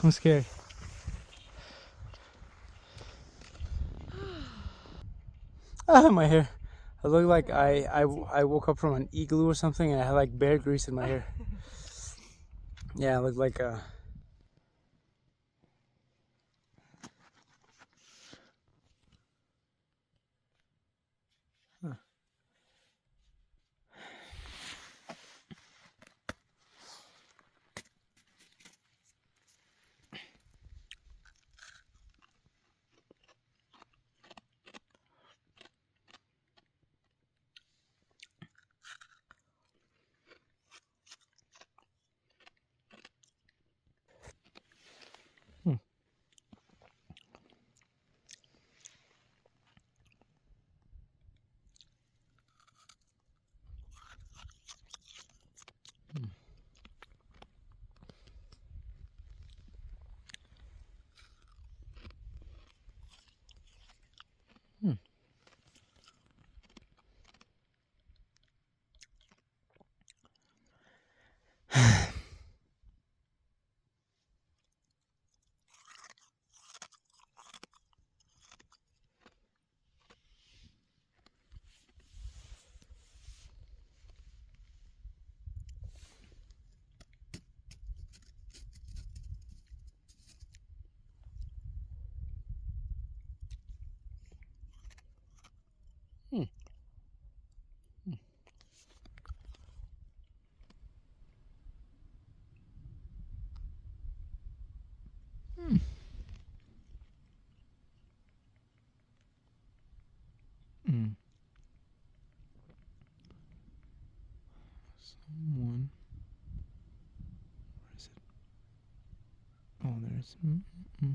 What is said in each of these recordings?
I'm scared. My hair. I look like I woke up from an igloo or something and I had like bear grease in my hair. Yeah, I look like huh. Hmm. Hmm. Hmm. Hmm. Hmm. Someone. Where is it? Oh, there's. Mm-hmm.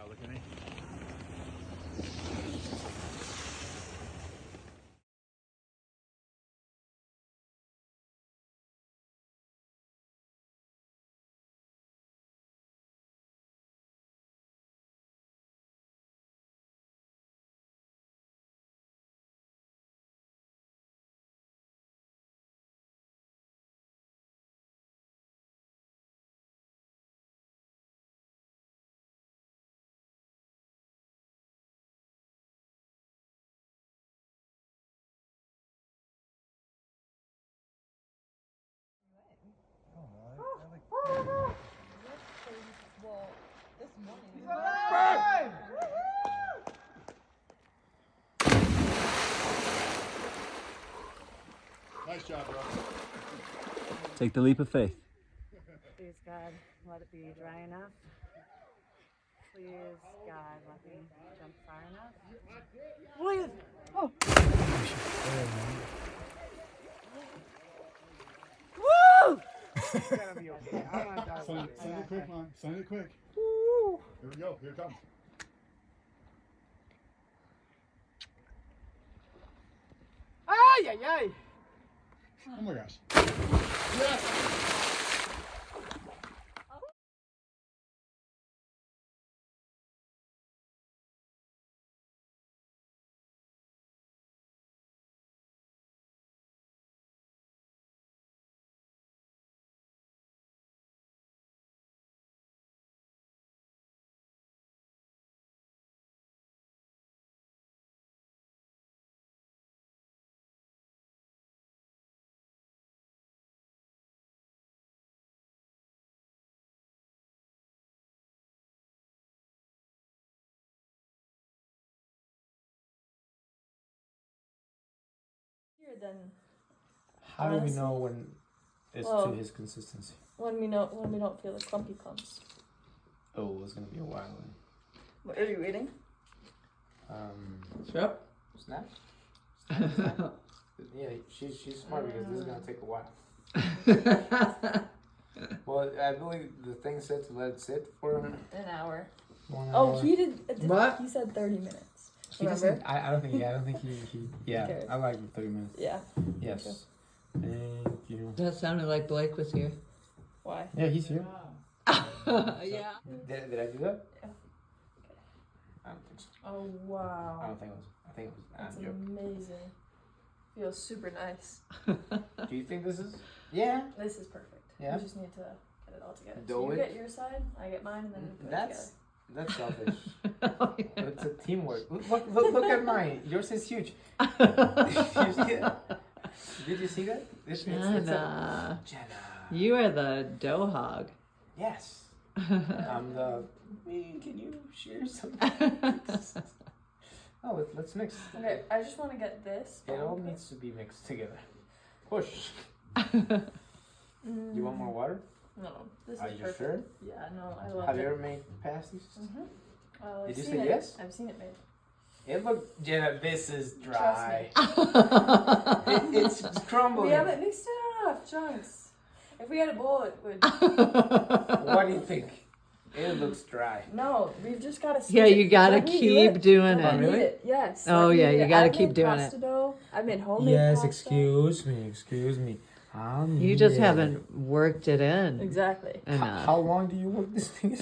Look at me. Well, this morning. Nice job, bro. Take the leap of faith. Please God, let it be dry enough. Please, God, let me jump far enough. Please. Oh. Woo! It's gonna be okay. I'm gonna die. Send it quick, man. Send it quick. Woo. Here we go. Here it comes. Ay, ay, ay. Oh my gosh. Yes! Here then, How do we Honestly? know when it's Well- to his consistency? when we don't feel the clumpy clumps. Oh, it's gonna be a while then. What are you eating? Yep. Snap? Yeah, she's smart because this is gonna take a while. Well, I believe the thing said to let it sit for An hour. 1 hour. Oh, he did. What? He said 30 minutes. He Remember? doesn't. I don't think. Yeah, I don't think he. Yeah, Okay. I like 30 minutes. Yeah. Yes. Thank you. That sounded like Blake was here. Why? Yeah, he's here. Yeah. Did I do that? Yeah. I don't think so. Oh I wow. don't think it was. I think it was. That's I'm joking. amazing. Feels super nice. Do you think this is? Yeah. This is perfect. Yeah? We just need to get it all together. Do So you it. get your side, I get mine, and then we put it That's selfish. Oh, yeah. It's a teamwork. Look at mine. Yours is huge. Did you see that? Did you see that? It's Jenna. Jenna. You are the dough hog. Yes. I'm the. Can you share something? Oh, let's mix. Okay, I just want to get this. It all Okay. needs to be mixed together. Push. Mm, You want more water? No, this Are is you perfect. sure? Yeah, no, I love Have you it. ever made pasties? I've Did you seen say it. yes? I've seen it made. It looked, Jenna, this is Trust dry. me. It's crumbling. We haven't mixed it enough chunks. If we had a bowl, it would. What do you think? It looks dry. No, we've just got to. Yeah, you gotta Let me do keep it. doing Let it. me Really? eat it. Yes. Oh, let me yeah, eat you it. gotta I've keep made doing pasta it. Dough. I've made homemade Yes, pasta. excuse me. You just haven't worked it in Exactly. enough. How long do you work this thing?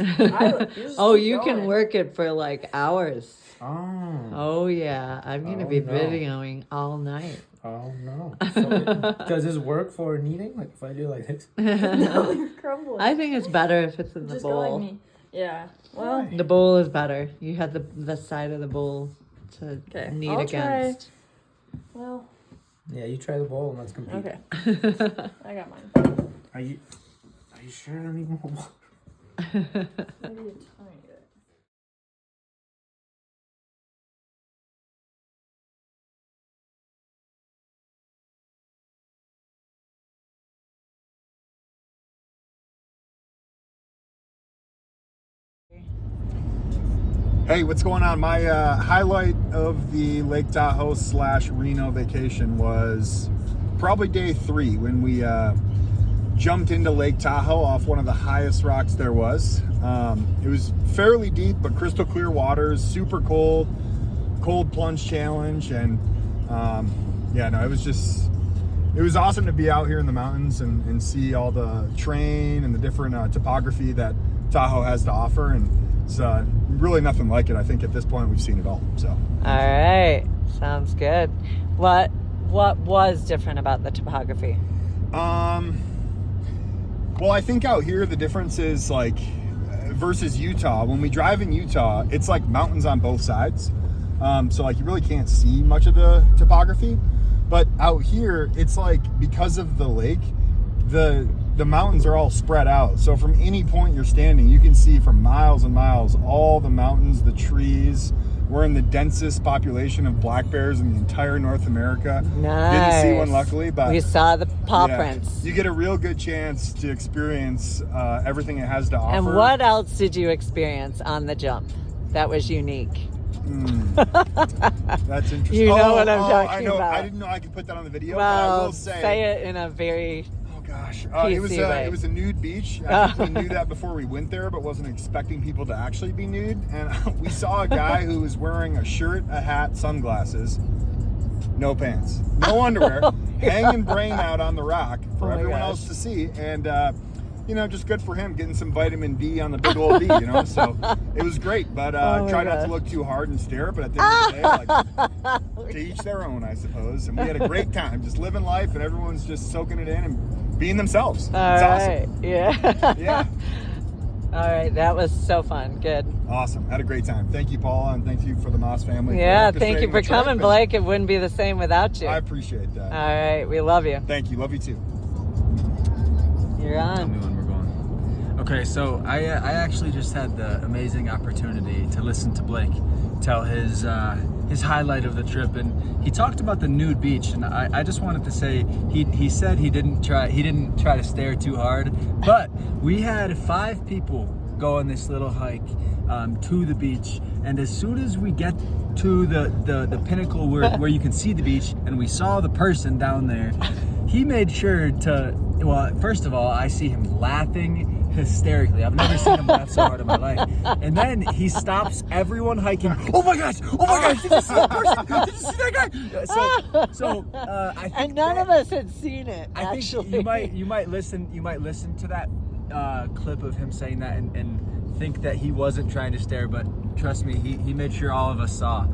Oh, you can work it for like hours. Oh. Oh, yeah. I'm going to Oh, be no. videoing all night. Oh no. So does this work for kneading? Like if I do like this? No, you're crumbling. I think it's better if it's in the just go bowl. like me. Yeah. Well, The bowl is better. You have the side of the bowl to Okay, knead I'll against. well, Yeah, you try the bowl and let's compete. okay. I got mine. Are you sure I don't need more water? Maybe a tiny bit. Hey, what's going on? My highlight of the Lake Tahoe / Reno vacation was probably day 3 when we jumped into Lake Tahoe off one of the highest rocks there was. It was fairly deep, but crystal clear waters, super cold plunge challenge. And yeah, no, it was awesome to be out here in the mountains and see all the terrain and the different topography that Tahoe has to offer. And it's really nothing like it. I think at this point we've seen it all. So. All right. Sounds good. What was different about the topography? Well, I think out here the difference is like versus Utah. When we drive in Utah, it's like mountains on both sides. So like you really can't see much of the topography. But out here, it's like because of the lake, the mountains are all spread out. So from any point you're standing, you can see for miles and miles all the mountains, the trees, We're in the densest population of black bears in the entire North America. Nice. Didn't see one, luckily, but we saw the paw yeah, prints. you get a real good chance to experience everything it has to offer. And what else did you experience on the jump that was unique? That's interesting. You know what I'm talking I know. about. I didn't know I could put that on the video, but Well, I will say it in a very gosh, PC way. it was a nude beach. I think we knew that before we went there, but wasn't expecting people to actually be nude. And we saw a guy who was wearing a shirt, a hat, sunglasses, no pants, no underwear, hanging brain out on the rock for everyone else to see. And you know, just good for him getting some vitamin D on the big old D. You know, so it was great. But try not to look too hard and stare. But at the end of the day, like, to each their own, I suppose. And we had a great time, just living life, and everyone's just soaking it in and being themselves. It's awesome. Yeah. Yeah. All right, that was so fun. Good. Awesome. Had a great time. Thank you, Paula, and thank you for the Moss family. Yeah, thank you for orchestrating the coming, trip, Blake. It wouldn't be the same without you. I appreciate that. All right, we love you. Thank you. Love you too. You're Tell me on. when we're going. Okay, so I actually just had the amazing opportunity to listen to Blake tell his highlight of the trip, and he talked about the nude beach, and I just wanted to say he said he didn't try to stare too hard, but we had 5 people go on this little hike to the beach, and as soon as we get to the pinnacle where you can see the beach, and we saw the person down there, he made sure to, well, first of all, I see him laughing hysterically. I've never seen him laugh so hard in my life. And then he stops everyone hiking. Oh my gosh! Did you see that person? Did you see that guy? So I think And none of us had seen it. I Actually, think you might listen to that clip of him saying that and think that he wasn't trying to stare, but trust me, he made sure all of us saw.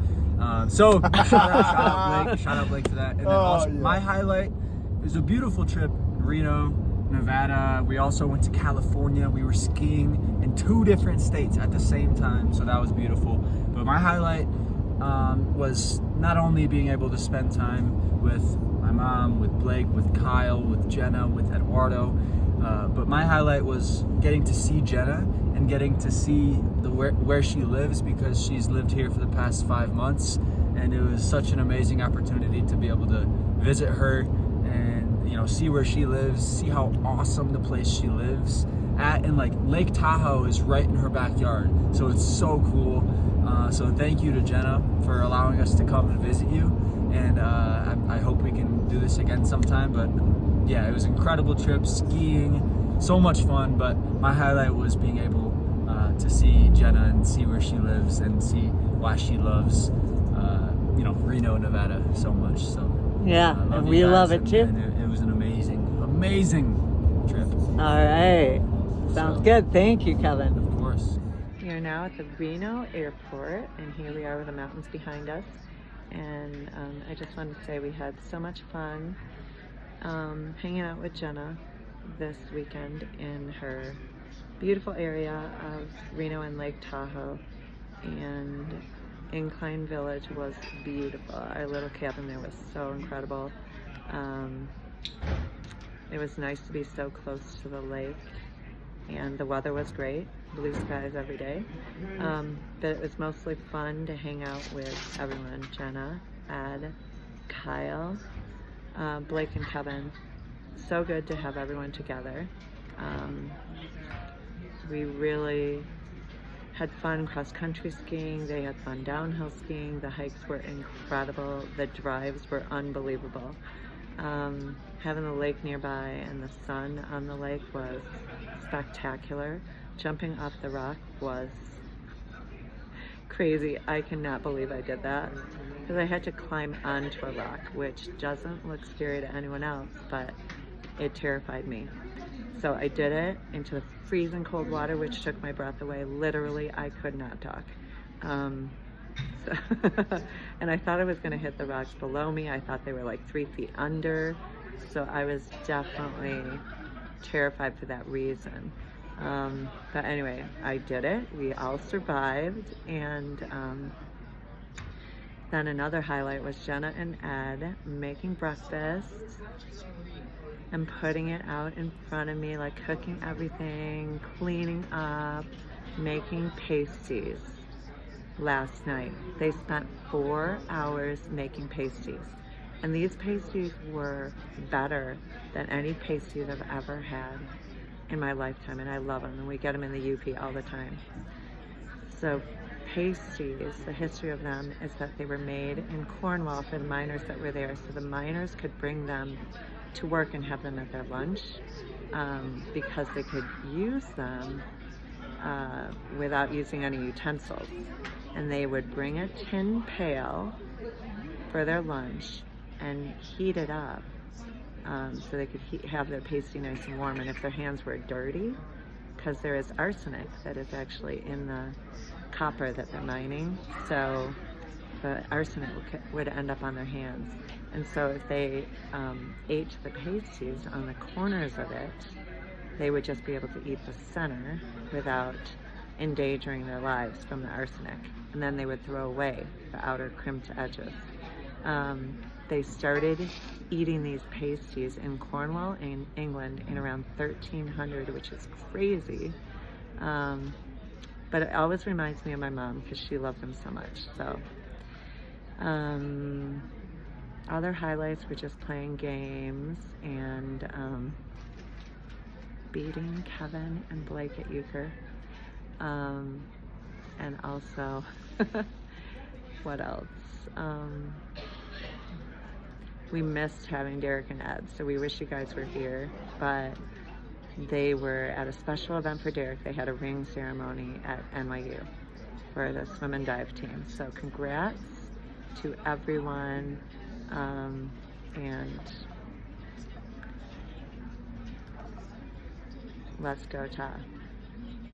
So shout out Blake for that. And then also my highlight, it was a beautiful trip, Reno, Nevada. We also went to California. We were skiing in 2 different states at the same time, so that was beautiful. But my highlight was not only being able to spend time with my mom, with Blake, with Kyle, with Jenna, with Eduardo, but my highlight was getting to see Jenna and getting to see where she lives, because she's lived here for the past 5 months, and it was such an amazing opportunity to be able to visit her and, you know, see where she lives, see how awesome the place she lives at, and like Lake Tahoe is right in her backyard, so it's so cool. So thank you to Jenna for allowing us to come and visit you, and I hope we can do this again sometime. But yeah, it was an incredible trip, skiing, so much fun. But my highlight was being able to see Jenna and see where she lives and see why she loves Reno, Nevada so much. So yeah, and we love it too. And it was an amazing trip. All right, sounds good. Thank you, Kevin. Of course. We are now at the Reno airport, and here we are with the mountains behind us. And I just wanted to say we had so much fun hanging out with Jenna this weekend in her beautiful area of Reno and Lake Tahoe. And Incline Village was beautiful. Our little cabin there was so incredible. It was nice to be so close to the lake, and the weather was great, blue skies every day. But it was mostly fun to hang out with everyone, Jenna, Ed, Kyle, Blake and Kevin. So good to have everyone together. We really had fun cross-country skiing. They had fun downhill skiing. The hikes were incredible. The drives were unbelievable. Having the lake nearby and the sun on the lake was spectacular. Jumping off the rock was crazy. I cannot believe I did that, because I had to climb onto a rock, which doesn't look scary to anyone else, but it terrified me. So I did it into the freezing cold water, which took my breath away. Literally, I could not talk. And I thought I was going to hit the rocks below me. I thought they were like 3 feet under. So I was definitely terrified for that reason. But anyway, I did it. We all survived. And then another highlight was Jenna and Ed making breakfast and putting it out in front of me, like cooking everything, cleaning up, making pasties. last night. They spent 4 hours making pasties. And these pasties were better than any pasties I've ever had in my lifetime. And I love them. And we get them in the UP all the time. So pasties, the history of them is that they were made in Cornwall for the miners that were there. So the miners could bring them to work and have them at their lunch because they could use them without using any utensils. And they would bring a tin pail for their lunch and heat it up so they could have their pasty nice and warm. And if their hands were dirty, because there is arsenic that is actually in the copper that they're mining, so the arsenic would end up on their hands. And so if they ate the pasties on the corners of it, they would just be able to eat the center without endangering their lives from the arsenic. And then they would throw away the outer crimped edges. They started eating these pasties in Cornwall, in England, in around 1300, which is crazy. But it always reminds me of my mom because she loved them so much. So, other highlights were just playing games and beating Kevin and Blake at euchre. And also, what else? We missed having Derek and Ed, so we wish you guys were here, but they were at a special event for Derek. They had a ring ceremony at NYU for the swim and dive team. So congrats to everyone, and let's go, Ta.